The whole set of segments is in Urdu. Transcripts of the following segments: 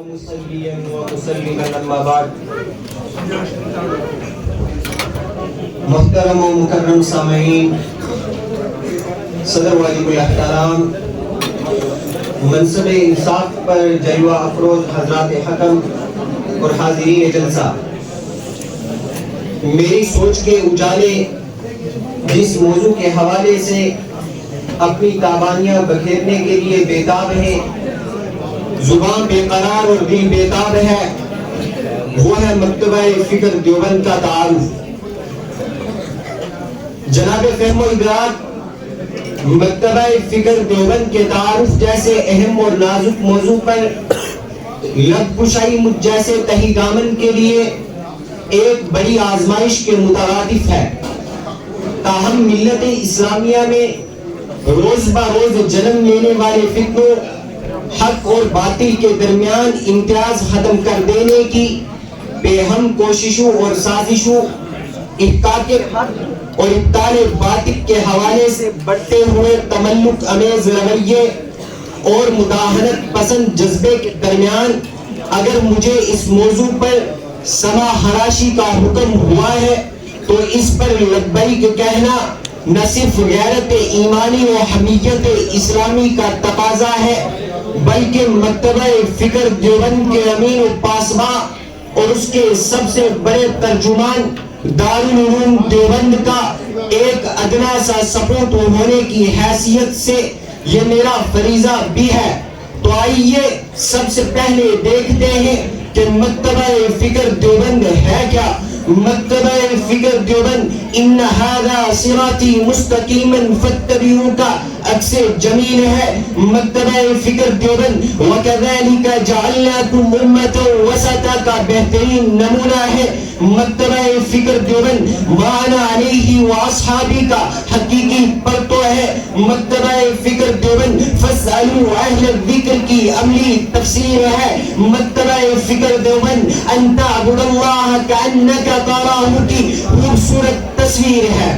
مصليا ومسلما اما بعد محترم و مکرم سامعین، صدر واجب الاحترام، منصب انصاف پر جلوہ افروز حضرات حکم اور حاضرین جلسہ، میری سوچ کے اجالے جس موضوع کے حوالے سے اپنی تابانیاں بکھیرنے کے لیے بیتاب ہیں، زبان بے قرار اور دل بیتاب ہے، وہ ہے مکتبہ فکر دیوبند کا تعارف۔ جناب فہم و ادراک، مکتبہ فکر دیوبند کے تعارف جیسے اہم اور نازک موضوع پر لب کشائی مجھ جیسے تہی دامن کے لیے ایک بڑی آزمائش کے مترادف ہے۔ تاہم ملت اسلامیہ میں روز بروز جنم لینے والے فتنوں، حق اور باطل کے درمیان امتیاز ختم کر دینے کی بے ہم کوششوں اور سازشوں، احقاق حق اور ابطال باطل کے حوالے سے بڑھتے ہوئے تملق امیز رویے اور مداہنت پسند جذبے کے درمیان اگر مجھے اس موضوع پر سما حراشی کا حکم ہوا ہے تو اس پر لبیک کہنا نہ صرف غیرت ایمانی و حمیت اسلامی کا تقاضا ہے، بلکہ مکتبہ فکر دیوبند کے امین و پاسباں اور اس کے سب سے بڑے ترجمان دارالعلوم دیوبند کا ایک ادنا سا سپوت ہونے کی حیثیت سے یہ میرا فریضہ بھی ہے۔ تو آئیے سب سے پہلے دیکھتے ہیں کہ مکتبہ فکر دیوبند ہے کیا۔ مکتبہ فکر دیوبند ان ھذا صراطی مستقیما فاتبعوہ کا عکس جمیل ہے۔ مکتبہ فکر دیوبند وکذالک جعلناکم امۃ وسطا کا بہترین نمونہ ہے۔ مکتبہ فکر دیوبند ما انا علیہ واصحابی کا حقیقی پرتو ہے۔ مکتبہ فکر دیوبند فاسألوا اہل الذکر کی عملی تفسیر ہے۔ مکتبہ فکر دیوبند ان تعبد اللہ کأنک تراہ کی خوبصورت تصویر ہے۔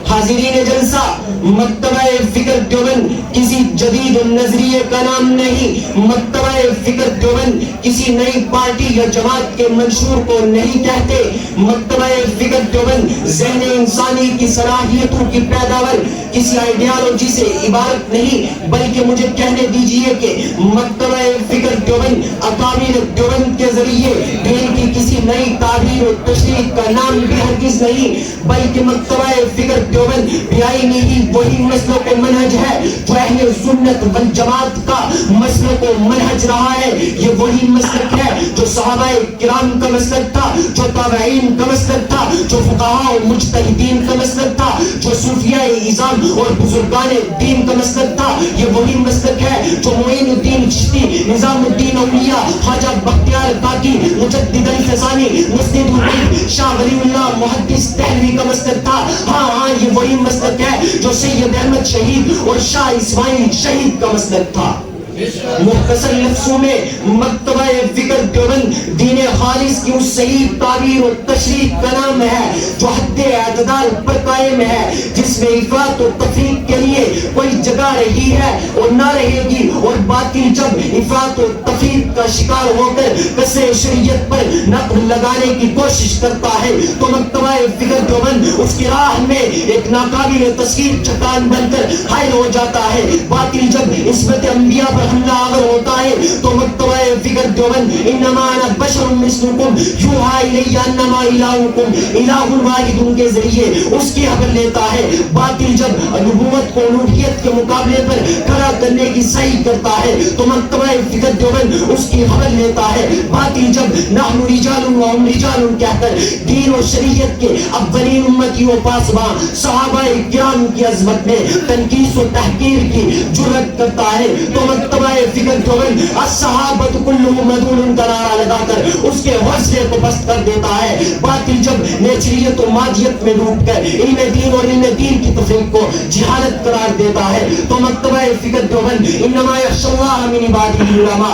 حاضرین جلسہ، مکتبہ فکر دیوبند کسی جدید نظریے کا نام نہیں۔ مکتبہ فکر دیوبند کسی نئی پارٹی یا جماعت کے منشور کو نہیں کہتے۔ مکتبہ فکر دیوبند ذہن انسانی کی صلاحیتوں کی پیداوار کسی آئیڈیالوجی سے عبارت نہیں، بلکہ مجھے کہنے دیجئے کہ مکتبہ فکر دیوبند اکابر دیوبند کے ذریعے دین کی کسی نئی تعبیر و تشریح کا نام بھی ہرگز نہیں، بلکہ مکتبہ فکر دیوبند بیائی نہیں وہی مسلک و منہج ہے جو اہل سنت والجماعت کا مسلک و منہج رہا ہے۔ یہ وہی مسلک ہے جو صحابہ کرام کا مسلک تھا، جو تابعین کا مسلک تھا، جو فقہاء و مجتہدین کا مسلک تھا، جو صوفیاء اعظام اور بزرگان دین کا مسلک تھا۔ یہ وہی مسلک ہے جو معین الدین چشتی، نظام الدین اولیاء، خواجہ بختیار کاکی، مجدد الفسانی، مسند الدین، شاہ ولی اللہ محدث دہلوی کا مسلک تھا۔ ہاں یہ وہی مسلک ہے جو سید احمد شہید اور شاہ اسماعیل شہید کا مسلک تھا۔ مختصر لفظوں میں مکتبہ فکر دیوبند دین خالص کی اس صحیح تعبیر و تشریح کا نام ہے جو حد اعتدال پر قائم ہے، جس میں افراط و تفریط کے لیے کوئی جگہ رہی ہے اور نہ رہے گی، اور باطل جب افراط و تفریط کا شکار ہو کر قصے شریعت پر نقب لگانے کی کوشش کرتا ہے تو مکتبہ فکر دیوبند اس کی راہ میں ایک ناقابل تسخیر چٹان بن کر حائل ہو جاتا ہے۔ باطل جب عصمت انبیاء پر حملہ آور ہوتا ہے تو مکتبہ فکر دیوبند انما انا بشر مثلکم یوحی الی انما الہکم الہ واحد کے ذریعے اس کی خبر لیتا ہے۔ باطل جب نبوت کو الوہیت کے مقابلے پر کھڑا کرنے کی سعی کرتا ہے تو مکتبہ فکر دیوبند اس کی خبر لیتا ہے۔ باطل جب نحن رجال و ہم رجال کہہ کر دین و شریعت کے اولین امتی و پاسباں صحابہ کرام کی عظمت میں تنقیص و تحقیر کی جرأت کرتا ہے تو مکتبہ فکر دیوبند الصحابۃ کلھم مدعون کا نعرہ لگا کر اس کے حوصلے کو پست کر دیتا ہے۔ باطل جب نیچریت و مادیت میں ڈوب کر علم دین اور علم دین کی تفریق کو جہالت قرار دیتا ہے تو مکتبہ فکر دیوبند انما یخشی اللہ من عبادہ العلماء